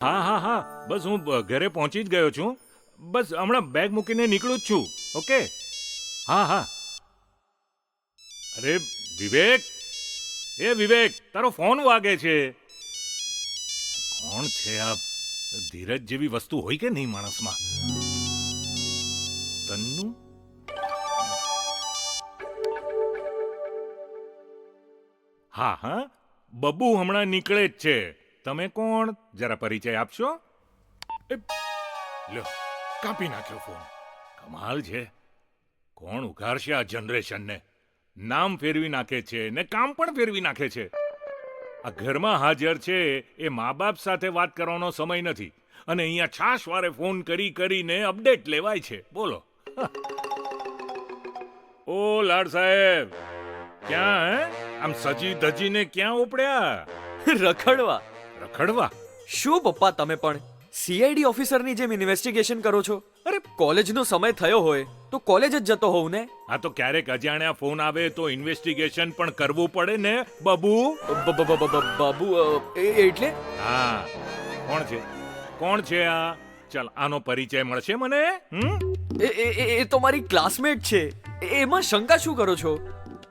હા હા હા, બસ હું ઘરે પહોંચી જ ગયો છું. બસ હમણાં બેગ મૂકીને નીકળું જ છું. ઓકે. હા હા. અરે વિવેક, એ વિવેક, તારો ફોન વાગે છે. કોણ છે આ? ધીરજ જેવી વસ્તુ હોય કે નહીં માણસમાં? તન્નુ? હા હા, બબ્બુ હમણાં નીકળે જ છે. તમે કોણ? જરા પરિચય આપશો? એ, લ્યો, કાપી નાખ્યો ફોન. કમાલ છે. કોણ ઉઘાડશે આ જનરેશનને? નામ ફેરવી નાખે છે ને કામ પણ ફેરવી નાખે છે. આ ઘરમાં હાજર છે એ મા બાપ સાથે વાત કરવાનો સમય નથી અને અહીંયા છાશવારે ફોન કરી કરીને અપડેટ લેવાય છે. બોલો. ઓ લાડ સાહેબ, ક્યાં હે? આમ સજી ધજીને ક્યાં ઉપડ્યા? રખડવા. રખડવા? શું પપ્પા, તમે પણ સીઆઈડી ઓફિસરની જેમ ઇન્વેસ્ટિગેશન કરો છો? અરે કોલેજનો સમય થયો હોય તો કોલેજ જ જતો હોઉં ને. આ તો ક્યારેક અજાણ્યા ફોન આવે તો ઇન્વેસ્ટિગેશન પણ કરવું પડે ને બબુ. બાબુ, એટલે હા, કોણ છે? કોણ છે આ? ચલ, આનો પરિચય મળશે મને. એ તો મારી ક્લાસમેટ છે. એમાં શંકા શું કરો છો?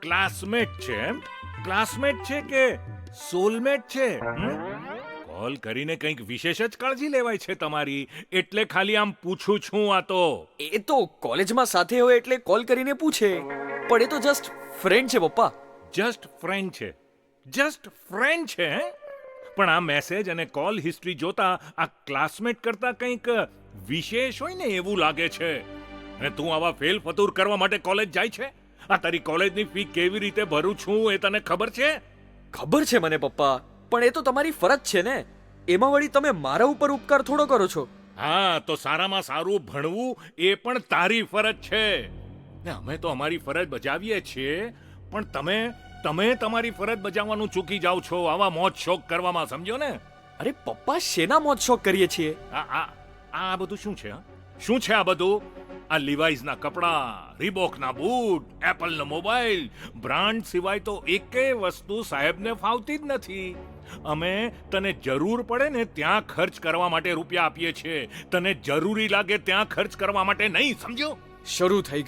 ક્લાસમેટ છે એમ? ક્લાસમેટ છે કે સોલમેટ છે? કોલ કરીને કંઈક વિશેષ જ કાળજી લેવાય છે તમારી, એટલે ખાલી આમ પૂછું છું. આ તો એ તો કોલેજમાં સાથે હોય એટલે કોલ કરીને પૂછે, પણ એ તો જસ્ટ ફ્રેન્ડ છે પપ્પા. જસ્ટ ફ્રેન્ડ છે. જસ્ટ ફ્રેન્ડ છે હે? પણ આ મેસેજ અને કોલ હિસ્ટ્રી જોતા આ ક્લાસમેટ કરતા કંઈક વિશેષ હોય ને એવું લાગે છે. અને તું આવા ફેલ ફતૂર કરવા માટે કોલેજ જાય છે? આ તારી કોલેજની ફી કેવી રીતે ભરું છું એ તને ખબર છે? ખબર છે મને પપ્પા, પણ એ તો તમારી ફરજ છે ને. એમાં વળી તમે મારા ઉપર ઉપકાર થોડો કરો છો. હા, તો સારામાં સારું ભણવું એ પણ તારી ફરજ છે ને. અમે તો અમારી ફરજ બજાવીએ છીએ, પણ તમે તમારી ફરજ બજાવવાનું ચૂકી જાઓ છો આવા મોજ શોખ કરવામાં, સમજો ને. અરે પપ્પા, શેના મોજ શોખ કરીએ છીએ? આ બધું શું છે? શું છે આ બધું? આ લિવાઇસના કપડાં, રીબોકના બૂટ, એપલનો મોબાઈલ, બ્રાન્ડ સિવાય તો એકેય વસ્તુ સાહેબને ફાવતી જ નથી. અમે તને જરૂર પડે ને ત્યાં ખર્ચ કરવા માટે રૂપિયા આપીએ છીએ, તને જરૂરી લાગે ત્યાં ખર્ચ કરવા માટે નહીં, સમજો? શરૂ થઈ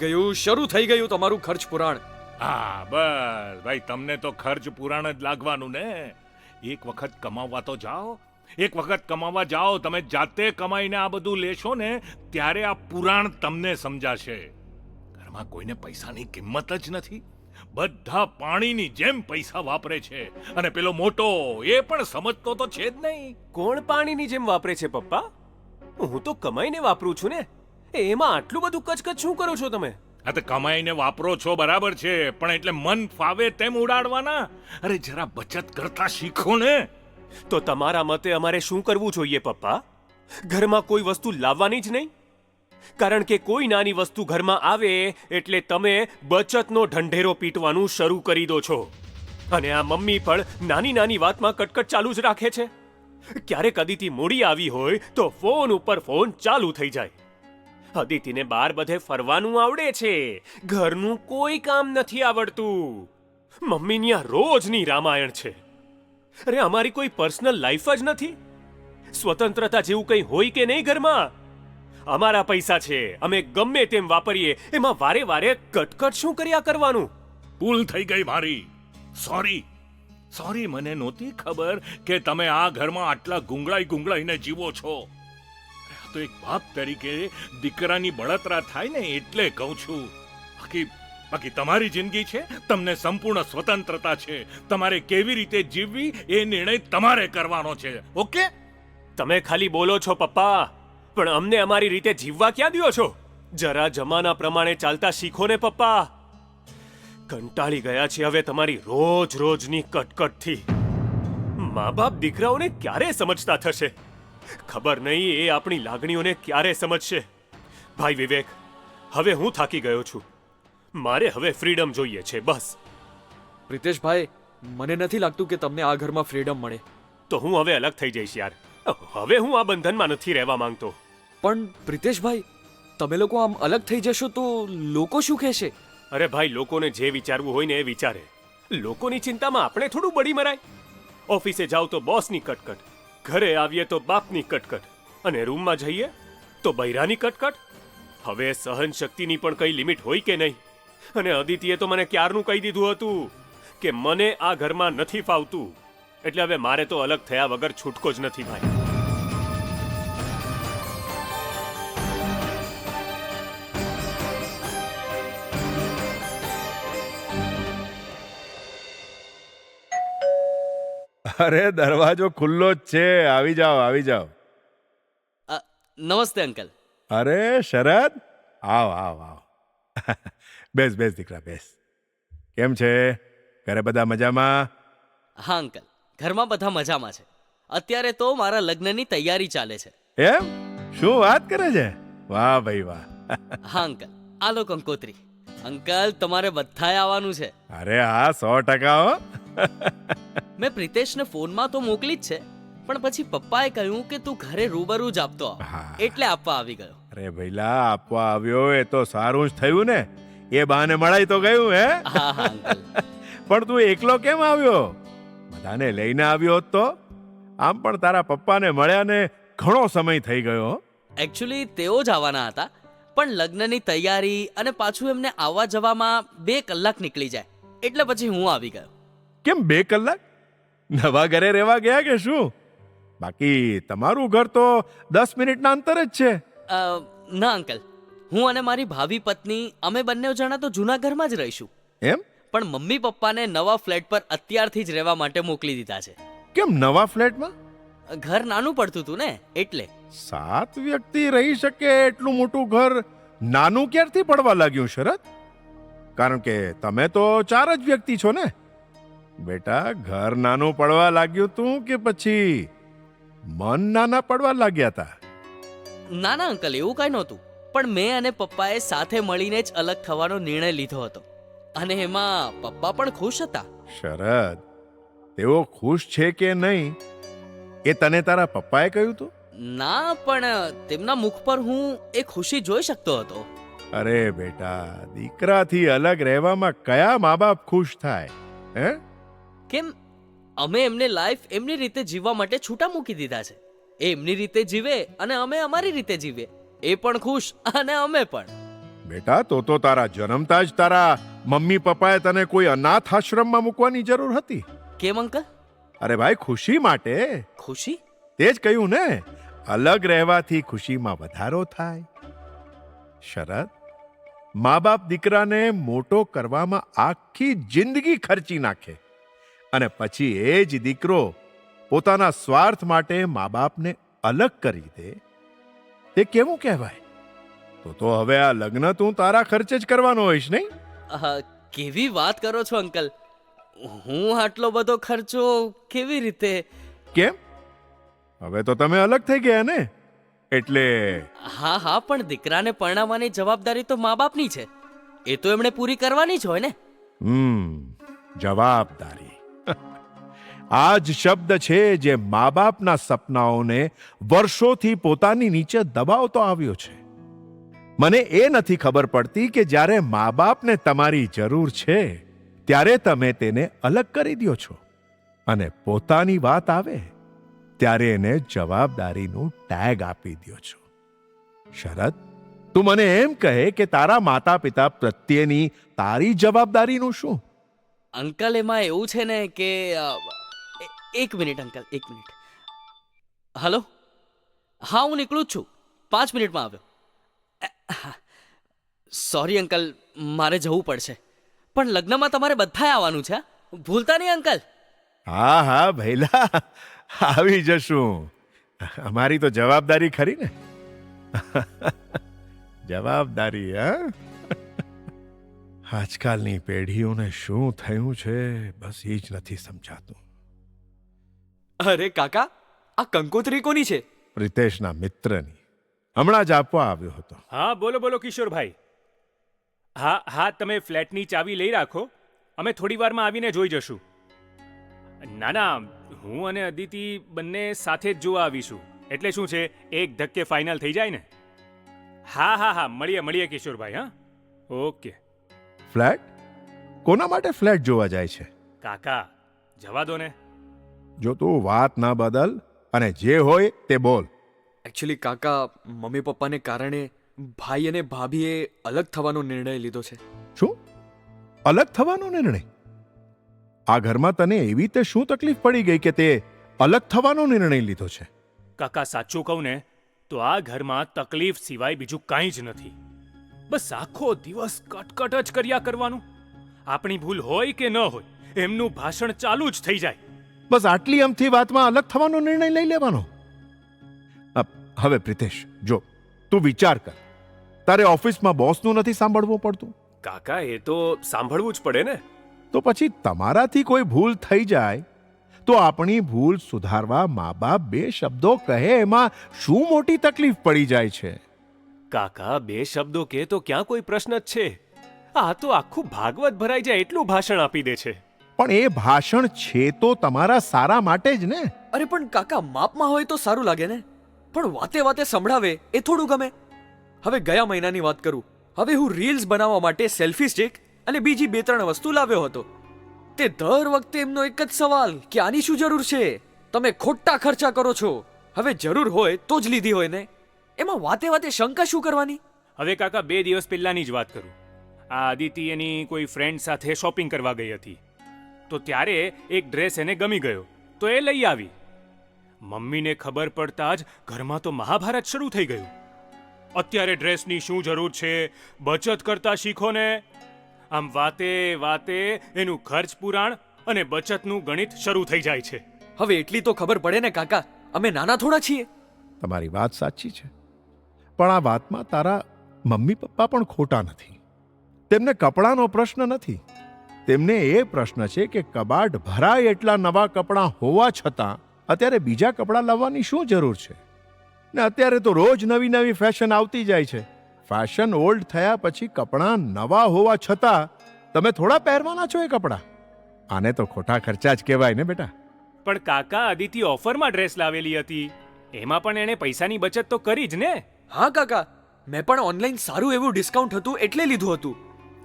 ગયું તમારું ખર્ચ પુરાણ. હા બસ ભાઈ, તમને તો ખર્ચ પુરાણ જ લાગવાનું ને. એક વખત કમાવવા તો જાઓ. એક વખત કમાવા જાઓ, તમે જાતે કમાઈને આ બધું લેશો ને ત્યારે આ પુરાણ તમને સમજાશે. ઘરમાં કોઈને પૈસાની કિંમત જ નથી. બધા પાણીની જેમ પૈસા વાપરે છે. અને પેલો મોટો એ પણ સમજતો તો છે જ નહીં. કોણ પાણીની જેમ વાપરે છે પપ્પા? હું તો કમાઈને વાપરું છું ને. એમાં આટલું બધું કચકચ શું કરો છો તમે? આ તો કમાઈને વાપરો છો બરાબર છે, પણ એટલે મન ફાવે તેમ ઉડાડવાના. અરે જરા બચત કરતા શીખો ને. તો તમારા મતે અમારે શું કરવું જોઈએ પપ્પા? ઘરમાં કોઈ વસ્તુ લાવવાની જ નહીં? કારણ કે કોઈ નાની વસ્તુ ઘરમાં આવે એટલે તમે બચતનો ઢંઢેરો પીટવાનું શરૂ કરી દો છો. અને આ મમ્મી પણ નાની નાની વાતમાં કટકટ ચાલુ જ રાખે છે. ક્યારેક અદિતિ મોડી આવી હોય તો ફોન ઉપર ફોન ચાલુ થઈ જાય. અદિતિને બહાર બધે ફરવાનું આવડે છે, ઘરનું કોઈ કામ નથી આવડતું. મમ્મીની આ રોજની રામાયણ છે. અરે અમારી કોઈ પર્સનલ લાઈફ જ નથી? સ્વતંત્રતા જેવું કંઈ હોય કે નહીં ઘરમાં? અમારા પૈસા છે, અમે ગમે તેમ વાપરીએ, એમાં વારે વારે કટકટ શું કર્યા કરવાનું? ભૂલ થઈ ગઈ મારી. સોરી, મને નહોતી ખબર કે તમે આ ઘરમાં આટલા ગુંગળાઈને જીવો છો. આ તો એક બાપ તરીકે દીકરાની બળતરા થાય ને એટલે કહું છું. બાકી તમારી જિંદગી છે, તમને સંપૂર્ણ સ્વતંત્રતા છે. તમારે કેવી રીતે જીવવી એ નિર્ણય તમારે કરવાનો છે. ઓકે? તમે ખાલી બોલો છો પપ્પા, પણ અમને અમારી રીતે જીવવા ક્યાં દ્યો છો? જરા જમાના પ્રમાણે ચાલતા શીખો ને પપ્પા. કંટાળી ગયા છે હવે તમારી રોજની કટકટથી. મા બાપ દીકરાઓને ક્યારે સમજતા થશે? ખબર નહીં એ આપણી લાગણીઓને ક્યારે સમજશે. ભાઈ વિવેક, હવે હું થાકી ગયો છું. મારે હવે ફ્રીડમ જોઈએ છે, બસ. પ્રિતેશભાઈ, મને નથી લાગતું કે તમને આ ઘરમાં ફ્રીડમ મળે. તો હું હવે અલગ થઈ જઈશ યાર. હવે હું આ બંધનમાં નથી રહેવા માંગતો. પણ પ્રિતેશભાઈ, તમે લોકો આમ અલગ થઈ જશો તો લોકો શું કહેશે? અરે ભાઈ, લોકોને જે વિચારવું હોય ને એ વિચારે. લોકોની ચિંતામાં આપણે થોડું બળી મરાય. ઓફિસે જાવ તો બોસની કટકટ, ઘરે આવીએ તો બાપની કટકટ અને રૂમમાં જઈએ તો બૈરાની કટકટ. હવે સહન શક્તિની પણ કઈ લિમિટ હોય કે નહીં? અને અદિતિએ તો મને ક્યારનું કહી દીધું હતું કે મને આ ઘરમાં નથી ફાવતું, એટલે હવે મારે તો અલગ થયા વગર છૂટકો જ નથી ભાઈ. અરે દરવાજો ખુલ્લો જ છે, આવી જાઓ આવી જાઓ. નમસ્તે અંકલ. અરે શરદ, આવ આવ આવ. બેસ બેસ દીકરા બેસ. કેમ છે, ઘરે બધા મજામાં? હા અંકલ, ઘરમાં બધા મજામાં છે. અત્યારે તો મારા લગ્નની તૈયારી ચાલે છે. એમ? શું વાત કરે છે? વાહ ભાઈ વાહ. હા અંકલ, આ લો કંકોત્રી. અંકલ, તમારે બધાએ આવવાનું છે. અરે હા, 100% હો. મેં પ્રિતેશને ફોનમાં તો મોકલી જ છે, પણ પછી પપ્પાએ કહ્યું કે તું ઘરે રૂબરૂ જ આપતો આવ, હા. એટલે આપવા આવી ગયો. અરે ભઈલા, આપવા આવ્યો એ તો સારું જ થયું ને. એ બહાને મળાઈ તો ગયું હે. હા હા અંકલ. પણ તું એકલો કેમ આવ્યો? બધાને લઈને આવ્યો હોત તો. આમ પણ તારા પપ્પાને મળ્યાને ઘણો સમય થઈ ગયો. એકચ્યુઅલી તેઓ જ આવવાના હતા, પણ લગ્નની તૈયારી અને પાછું એમને આવવા જવામાં 2 કલાક નીકળી જાય, એટલે પછી હું આવી ગયો. કેમ 2 કલાક? નવા ઘરે રહેવા ગયા કે શું? બાકી તમારું ઘર તો 10 મિનિટના અંતર જ છે. ના અંકલ, હું અને મારી ભાવિ પત્ની અમે બંને જણા તો જૂના ઘરમાં જ રહીશું, એમ? પણ મમ્મી પપ્પાને નવા ફ્લેટ પર અત્યારથી જ રહેવા માટે મોકલી દીધા છે. કેમ નવા ફ્લેટમાં? ઘર નાનું પડતું હતું ને, એટલે. 7 વ્યક્તિ રહી શકે એટલું મોટું ઘર નાનું ક્યારથી પડવા લાગ્યું શરદ? કારણ કે તમે તો 4 જ વ્યક્તિ છો ને. બેટા, ઘર નાનું પડવા લાગ્યું તું કે પછી મન નાના પડવા લાગ્યા હતા? ના ના અંકલ, એવું કઈ નહોતું, પણ મેં અને પપ્પાએ સાથે મળીને જ અલગ થવાનો નિર્ણય લીધો હતો, અને એમાં પપ્પા પણ ખુશ હતા. શરદ, તેઓ ખુશ છે કે નહીં એ તને તારા પપ્પાએ કહ્યું તું? ના, પણ તેમના મુખ પર હું એ ખુશી જોઈ શકતો હતો. અરે બેટા, દીકરાથી અલગ રહેવામાં કયા મા બાપ ખુશ થાય હે? કેમ? અમે એમને લાઈફ એમની રીતે જીવવા માટે છૂટા મૂકી દીધા છે. એ એમની રીતે જીવે અને અમે અમારી રીતે જીવે. એ પણ ખુશ અને અમે પણ. બેટા, તો તારા જન્મતા જ તારા મમ્મી પપ્પાએ તને કોઈ અનાથ આશ્રમમાં મૂકવાની જરૂર હતી? કેમ અંકલ? અરે ભાઈ, ખુશી માટે. ખુશી? તે જ કહ્યું ને, અલગ રહેવાથી ખુશીમાં વધારો થાય. શરદ, મા બાપ દીકરાને મોટો કરવામાં આખી જિંદગી ખર્ચી નાખે અને પછી એ જ દીકરો પોતાના સ્વાર્થ માટે મા બાપને અલગ કરી દે, તે કેવું કહેવાય? તો હવે આ લગ્ન તું તારા ખર્ચે જ કરવાનો હોઈશ નહીં? કેવી વાત કરો છો અંકલ? હું આટલો બધો ખર્ચો કેવી રીતે? કેમ? હવે તો તમે અલગ થઈ ગયા ને, એટલે. હા હા, પણ દીકરાને પરણાવવાની જવાબદારી તો મા બાપની છે. એ તો એમણે પૂરી કરવાની જ હોય ને. જવાબદારી. આ જ શબ્દ છે જે મા બાપના સપનાઓને વર્ષોથી પોતાની નીચે દબાવતો આવ્યો છે. મને એ નથી ખબર પડતી કે જ્યારે મા બાપને તમારી જરૂર છે ત્યારે તમે તેને અલગ કરી દો છો, અને પોતાની વાત આવે ત્યારે એને જવાબદારીનું ટેગ આપી દો છો. શરદ, તું મને એમ કહે કે તારા માતા પિતા પ્રત્યેની તારી જવાબદારીનું શું? અંકલ, એમાં એવું છે ને કે એક મિનિટ અંકલ, એક મિનિટ. હલો, હા, હું નીકળું જ છું, 5 મિનિટમાં આવ્યો. સોરી અંકલ, મારે જવું પડશે, પણ લગ્નમાં તમારે બધાએ આવવાનું છે, ભૂલતા નહીં અંકલ. હા હા ભૈલા, આવી જશું. અમારી તો જવાબદારી ખરી ને. જવાબદારી, હા. આજકાલની પેઢીઓને શું થયું છે બસ એ જ નથી સમજાતું. અરે કાકા, આ કંકોત્રી કોની છે? પ્રિતેશના મિત્રની. હમણાં જ આપવા આવ્યો હતો. હા, બોલો બોલો કિશોરભાઈ. હા હા, તમે ફ્લેટની ચાવી લઈ રાખો, અમે થોડી વારમાં આવીને જોઈ જશું. ના ના, હું અને અદિતિ બંને સાથે જ જોવા આવીશું, એટલે શું છે, એક ધક્કે ફાઇનલ થઈ જાય ને. હા હા હા, મળીએ કિશોરભાઈ. હા, ઓકે. ફ્લેટ? કોના માટે ફ્લેટ જોવા જાય છે? કાકા, જવા દો ને. જો તું વાત ના બદલ અને જે હોય તે બોલ. એકચ્યુઅલી કાકા મમ્મી પપ્પાને કારણે ભાઈ અને ભાભીએ અલગ થવાનો નિર્ણય લીધો છે. શું? અલગ થવાનો નિર્ણય? આ ઘરમાં તને એવી તે શું તકલીફ પડી ગઈ કે તે અલગ થવાનો નિર્ણય લીધો છે? કાકા સાચું કહું ને તો આ ઘરમાં તકલીફ સિવાય બીજું કાંઈ જ નથી. બસ આખો દિવસ કટકટ જ કર્યા કરવાનું. આપણી ભૂલ હોય કે ન હોય એમનું ભાષણ ચાલુ જ થઈ જાય. બસ આટલી અમથી વાતમાં અલગ થવાનો નિર્ણય લઈ લેવાનો? હવે પ્રિતેશ, જો તું વિચાર કર, તારે ઓફિસમાં બોસનું નથી સાંભળવું પડતું? કાકા એ તો સાંભળવું જ પડે ને. તો પછી તમારાથી કોઈ ભૂલ થઈ જાય તો આપણી ભૂલ સુધારવા મા બાપ બે શબ્દો કહે એમાં શું મોટી તકલીફ પડી જાય છે? કાકા બે શબ્દો કે તો ક્યાં કોઈ પ્રશ્ન જ છે. આ તો આખું ભાગવત ભરાઈ જાય એટલું ભાષણ આપી દે છે. પણ એ ભાષણ છે તો તમારા સારા માટે જ ને. અરે પણ કાકા માપમાં હોય તો સારું લાગે ને, પણ વાતે વાતે સંભળાવે એ થોડું ગમે. હવે ગયા મહિનાની વાત કરું. હવે હું રીલ્સ બનાવવા માટે સેલ્ફી સ્ટિક અને બીજી 2-3 વસ્તુ લાવ્યો હતો. તે દર વખતે એમનો એક જ સવાલ કે આની શું જરૂર છે, તમે ખોટા ખર્ચા કરો છો, હવે જરૂર હોય તો જ લીધી હોય ને, એમાં વાતે વાતે શંકા શું કરવાની? હવે કાકા 2 દિવસ પહેલાની જ વાત કરું. આ અદિતિ એની કોઈ ફ્રેન્ડ સાથે શોપિંગ કરવા ગઈ હતી. તો ત્યારે એક ડ્રેસ એને ગમી ગયો તો એ લઈ આવી. મમ્મીને ખબર પડતા જ ઘરમાં તો મહાભારત શરૂ થઈ ગયું. અત્યારે ડ્રેસની શું જરૂર છે, બચત કરતા શીખો ને. આમ વાતે વાતે એનું ખર્ચ પુરાણ અને બચતનું ગણિત શરૂ થઈ જાય છે. હવે એટલી તો ખબર પડે ને કાકા, અમે નાના થોડા છીએ. તમારી વાત સાચી છે, પણ આ વાતમાં તારા મમ્મી પપ્પા પણ ખોટા નથી. તેમને કપડાનો પ્રશ્ન નથી, તેમને એ પ્રશ્ન છે કે કબાટ ભરાય એટલા નવા કપડાં હોવા છતાં અત્યારે બીજા કપડાં લાવવાની શું જરૂર છે? ને અત્યારે તો રોજ નવી નવી ફેશન આવતી જાય છે. ફેશન ઓલ્ડ થયા પછી કપડાં નવા હોવા છતાં તમે થોડા પહેરવાના છો એ કપડાં? આને તો ખોટા ખર્ચા જ કહેવાય ને બેટા. પણ કાકા અદિતિ ઓફરમાં ડ્રેસ લાવેલી હતી, એમાં પણ એણે પૈસાની બચત તો કરી જ ને. હા કાકા, મેં પણ ઓનલાઈન સારું એવું ડિસ્કાઉન્ટ હતું એટલે લીધું હતું.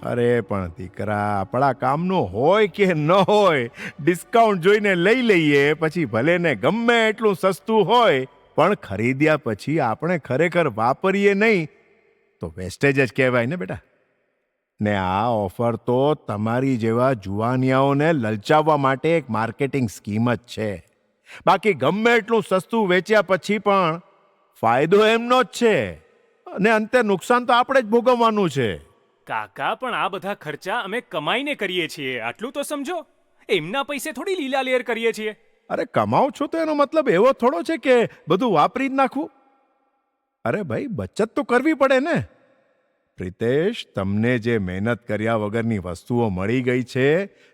અરે પણ દીકરા, આપણા કામનો હોય કે ન હોય, ડિસ્કાઉન્ટ જોઈને લઈ લઈએ, પછી ભલે ને ગમે એટલું સસ્તું હોય પણ ખરીદ્યા પછી આપણે ખરેખર વાપરીએ નહીં તો વેસ્ટેજ જ કહેવાય ને બેટા. ને આ ઓફર તો તમારી જેવા જુવાનિયાઓને લલચાવવા માટે એક માર્કેટિંગ સ્કીમ જ છે. બાકી ગમે એટલું સસ્તું વેચ્યા પછી પણ ફાયદો એમનો જ છે અને અંતે નુકસાન તો આપણે જ ભોગવવાનું છે. કાકા પણ આ બધા ખર્ચા અમે કમાઈને કરીએ છીએ, આટલું તો સમજો. એમના પૈસે થોડી લીલા લેર કરીએ છીએ. અરે કમાઓ છો તો એનો મતલબ એવો થોડો છે કે બધું વાપરી જ નાખવું. અરે ભાઈ, બચત તો કરવી પડે ને. પ્રિતેશ, તમને જે મહેનત કર્યા વગરની વસ્તુઓ મળી ગઈ છે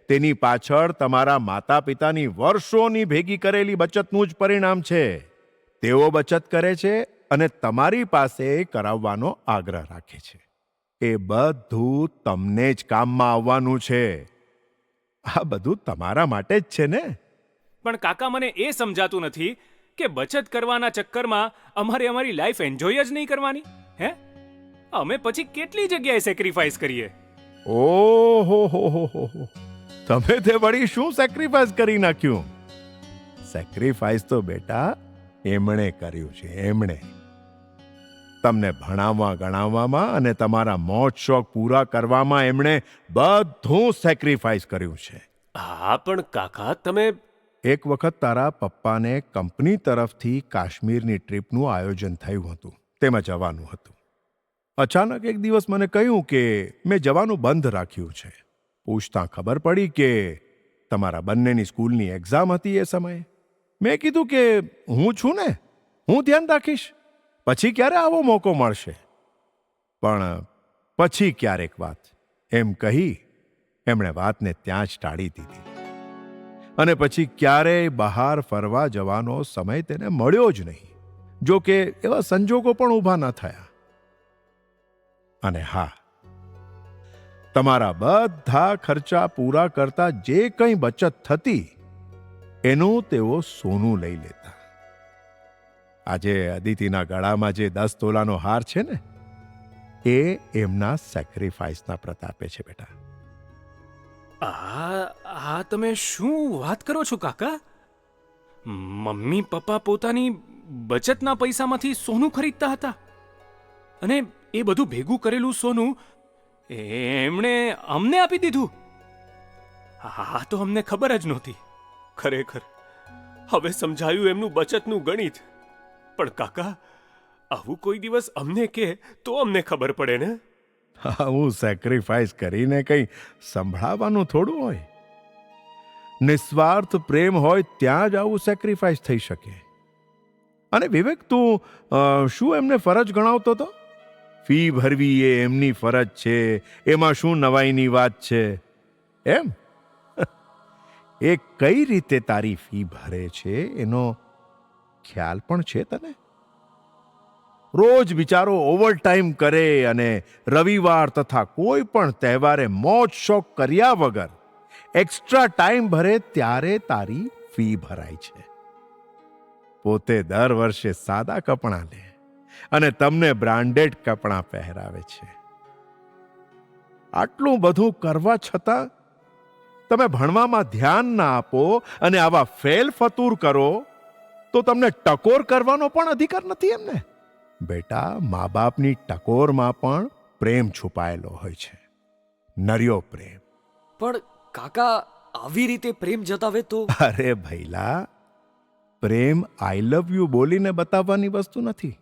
તેની પાછળ તમારા માતા પિતાની વર્ષોની ભેગી કરેલી બચતનું જ પરિણામ છે. તેઓ બચત કરે છે અને તમારી પાસે કરાવવાનો આગ્રહ રાખે છે. એ બધું તમને જ કામમાં આવવાનું છે. આ બધું તમારા માટે જ છે ને. પણ કાકા મને એ સમજાતું નથી કે બચત કરવાના ચક્કરમાં અમારે અમારી લાઈફ એન્જોય જ નહીં કરવાની. હે, અમે પછી કેટલી જગ્યાએ સેક્રિફાઈસ કરીએ. ઓહો હો, તમે તે વળી શું સેક્રિફાઈસ કરી નાખ્યું? સેક્રિફાઈસ તો બેટા એમણે કર્યું છે, એમણે. તમને ભણાવવા ગણાવવામાં અને તમારા મોજ શોખ પૂરા કરવામાં એમણે બધું સેક્રિફાઈસ કર્યું છે. હા પણ કાકા તમે... એક વખત તારા પપ્પાને કંપની તરફથી કાશ્મીરની ટ્રીપનું આયોજન થયું હતું, તેમાં જવાનું હતું. અચાનક એક દિવસ મને કહ્યું કે મેં જવાનું બંધ રાખ્યું છે. પૂછતાં ખબર પડી કે તમારા બંનેની સ્કૂલની એક્ઝામ હતી એ સમયે. મેં કીધું કે હું છું ને, હું ધ્યાન રાખીશ, પછી ક્યારે આવો મોકો મળશે. પણ પછી ક્યારેક વાત, એમ કહી એમણે વાતને ત્યાં જ ટાળી દીધી. અને પછી ક્યારેય બહાર ફરવા જવાનો સમય તેને મળ્યો જ નહીં. જો કે એવા સંજોગો પણ ઊભા ન થયા. અને હા, તમારા બધા ખર્ચા પૂરા કરતા જે કંઈ બચત થતી એનું તેઓ સોનું લઈ લેતા. આજે અદિતિના ગળામાં જે 10 તોલાનો હાર છે ને, એ એમના સેક્રિફાઈસના પ્રતાપે છે બેટા. આ તમે શું વાત કરો છો કાકા? મમ્મી પપ્પા પોતાની બચતના પૈસામાંથી સોનું ખરીદતા હતા અને એ બધું ભેગું કરેલું સોનું એમણે અમને આપી દીધું. હા તો અમને ખબર જ નહોતી. ખરેખર હવે સમજાયું એમનું બચતનું ગણિત. પણ કાકા, આવું કોઈ દિવસ અમને કે તો અમને ખબર પડે ને. આવું સેક્રિફાઈસ કરીને કંઈ સંભળાવવાનું થોડું હોય. નિસ્વાર્થ પ્રેમ હોય ત્યાં જ આવું સેક્રિફાઈસ થઈ શકે. અને વિવેક, તું શું એમને ફરજ ગણાવતો હતો? ફી ભરવી એ એમની ફરજ છે, એમાં શું નવાઈની વાત છે એમ? એ કઈ રીતે તારી ફી ભરે છે એનો ખ્યાલ પણ છે તને? રોજ બિચારો ઓવરટાઈમ કરે અને રવિવાર તથા કોઈ પણ તહેવારે મોજ શોખ કર્યા વગર એક્સ્ટ્રા ટાઈમ ભરે ત્યારે તારી ફી ભરાય છે. પોતે દર વર્ષે સાદા કપડાં લે અને તમને બ્રાન્ડેડ કપડાં પહેરાવે છે. આટલું બધું કરવા છતાં તમે ભણવામાં ધ્યાન ના આપો અને આવા ફેલ ફતૂર કરો તો તમને ટકોર કરવાનો પણ અધિકાર નથી એમને? બેટા, મા બાપની ટકોરમાં પણ પ્રેમ છુપાયેલો હોય છે, નર્યો પ્રેમ. પણ કાકા આવી રીતે પ્રેમ જતાવે તો? અરે ભૈલા, પ્રેમ આઈ લવ યુ બોલીને બતાવવાની વસ્તુ નથી.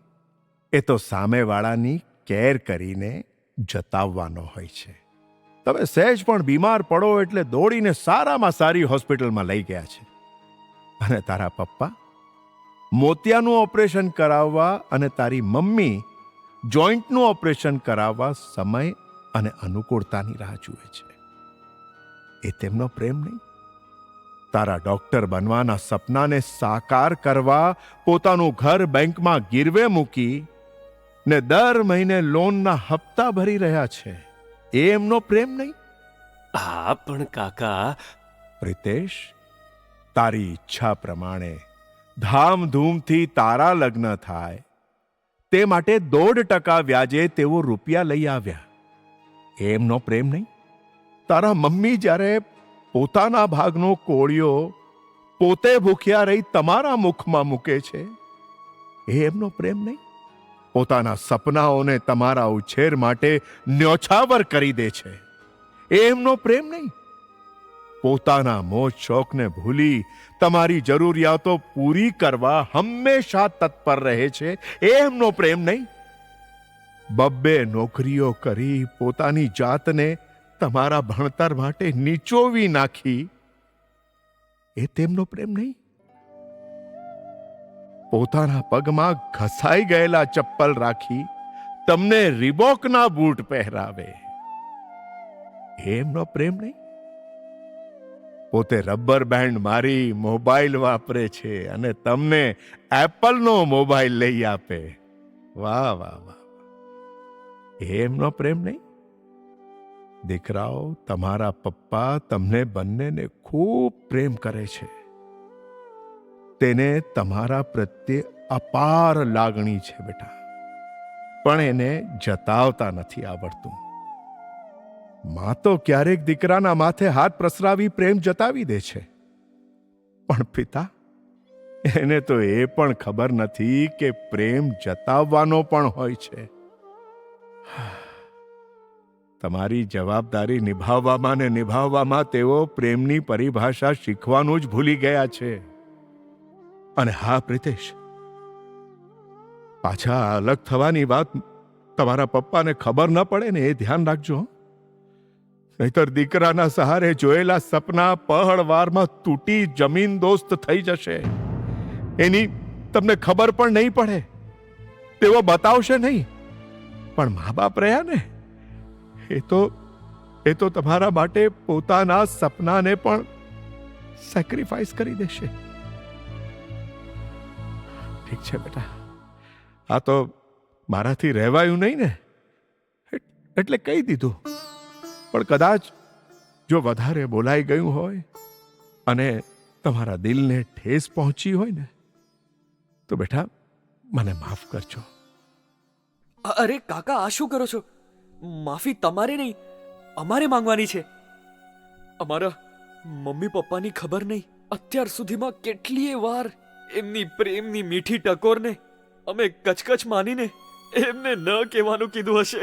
એ તો સામેવાળાની કેર કરીને જતાવવાનો હોય છે. તમે સહેજ પણ બીમાર પડો એટલે દોડીને સારામાં સારી હોસ્પિટલમાં લઈ ગયા છે. અને તારા પપ્પા મોતિયાનું ઓપરેશન કરાવવા અને તારી મમ્મી જોઈન્ટનું ઓપરેશન કરાવવા સમય અને અનુકૂળતાની રાહ જુએ છે. એ તેમનો પ્રેમ નહીં? તારા ડોક્ટર બનવાના સપનાને સાકાર કરવા પોતાનું ઘર બેંકમાં ગીરવે મૂકી ને દર મહિને લોનના હપ્તા ભરી રહ્યા છે, એ એમનો પ્રેમ નહીં? હા પણ કાકા, પ્રિતેશ, તારી ઈચ્છા પ્રમાણે ધામધૂમથી તારા લગ્ન થાય તે માટે 1.5% વ્યાજે તેઓ રૂપિયા લઈ આવ્યા, એમનો પ્રેમ નહીં? તારા મમ્મી જ્યારે પોતાના ભાગનો કોળિયો પોતે ભૂખ્યા રહી તમારા મુખમાં મૂકે છે, એ એમનો પ્રેમ નહીં? પોતાના સપનાઓને તમારા ઉછેર માટે ન્યોછાવર કરી દે છે, એ એમનો પ્રેમ નહીં? પોતાના મોજ શોખને ભૂલી તમારી જરૂરિયાતો પૂરી કરવા હંમેશા તત્પર રહે છે, એ એમનો પ્રેમ નહીં? 2 નોકરીઓ કરી પોતાની જાતને તમારા ભણતર માટે નીચોવી નાખી, એ તેમનો પ્રેમ નહીં? પોતાના પગમાં ઘસાઈ ગયેલા ચપ્પલ રાખી તમને રિબોકના બૂટ પહેરાવે, એમનો પ્રેમ નહીં? પોતે રબર બેન્ડ મારી મોબાઈલ વાપરે છે અને તમને એપલનો મોબાઈલ લઈ આપે, વાહ વાહ વાહ, એમનો પ્રેમ નહીં? દીકરાઓ, તમારા પપ્પા તમને બંનેને ખૂબ પ્રેમ કરે છે. તેને તમારા પ્રત્યે અપાર લાગણી છે બેટા, પણ એને જતાવતા નથી આવડતું. માં તો ક્યારેક દીકરાના માથે હાથ પ્રસરાવી પ્રેમ જતાવી દે છે, પણ પિતા, એને તો એ પણ ખબર નથી કે પ્રેમ જતાવવાનો પણ હોય છે. તમારી જવાબદારી નિભાવવામાં ને નિભાવવામાં તેઓ પ્રેમની પરિભાષા શીખવાનું જ ભૂલી ગયા છે. અને હા પ્રિતેશ, પાછા અલગ થવાની વાત તમારા પપ્પાને ખબર ન પડે ને એ ધ્યાન રાખજો. નહીતર દીકરાના સહારે જોયેલા સપના પહળવારમાં તૂટી જમીન દોસ્ત થઈ જશે. એની તમને ખબર પણ નહીં પડે, તેઓ બતાવશે નહીં, પણ મા બાપ રહ્યા ને, એ તો તમારા માટે પોતાના સપનાને પણ સેક્રિફાઈસ કરી દેશે. ઠીક છે બેટા, આ તો મારાથી રહેવાયું નહીં ને એટલે કહી દીધું. પણ કદાચ જો વધારે બોલાઈ ગયું હોય અને તમારા દિલને ઠેસ પહોંચી હોય ને તો બેટા મને માફ કરજો. અરે કાકા, આ શું કરો છો? માફી તમારે નહીં, અમારે માંગવાની છે. અમારા મમ્મી પપ્પાની ખબર નહીં અત્યાર સુધીમાં કેટલીય વાર એમની પ્રેમની મીઠી ટકોરને અમે કચકચ માનીને એમને ન કહેવાનું કીધું હશે.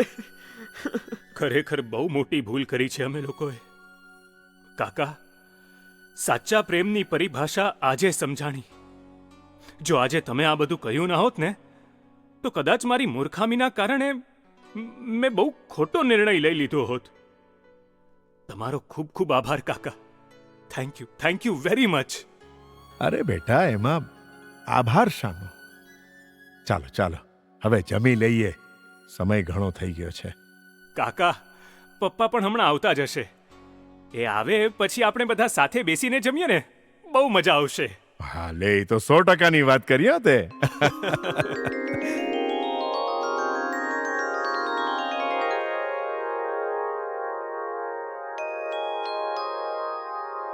ખરેખર બહુ મોટી ભૂલ કરી છે અમે લોકોએ. કાકા, સાચા પ્રેમની પરિભાષા આજે સમજાણી. જો આજે તમે આ બધું કહ્યું ના હોત ને તો કદાચ મારી મૂર્ખામીના કારણે મેં બહુ ખોટો નિર્ણય લઈ લીધો હોત. તમારો ખૂબ ખૂબ આભાર કાકા. Thank you very much. અરે બેટા, એમાં આભાર શાનો? ચાલો ચાલો, હવે જમી લઈએ, સમય ઘણો થઈ ગયો છે. કાકા, પપ્પા પણ હમણાં આવતા જ હશે. એ આવે પછી આપણે બધા સાથે બેસીને જમીએ ને, બહુ મજા આવશે. હા લે, એ તો 100%ની વાત કરી હો તે.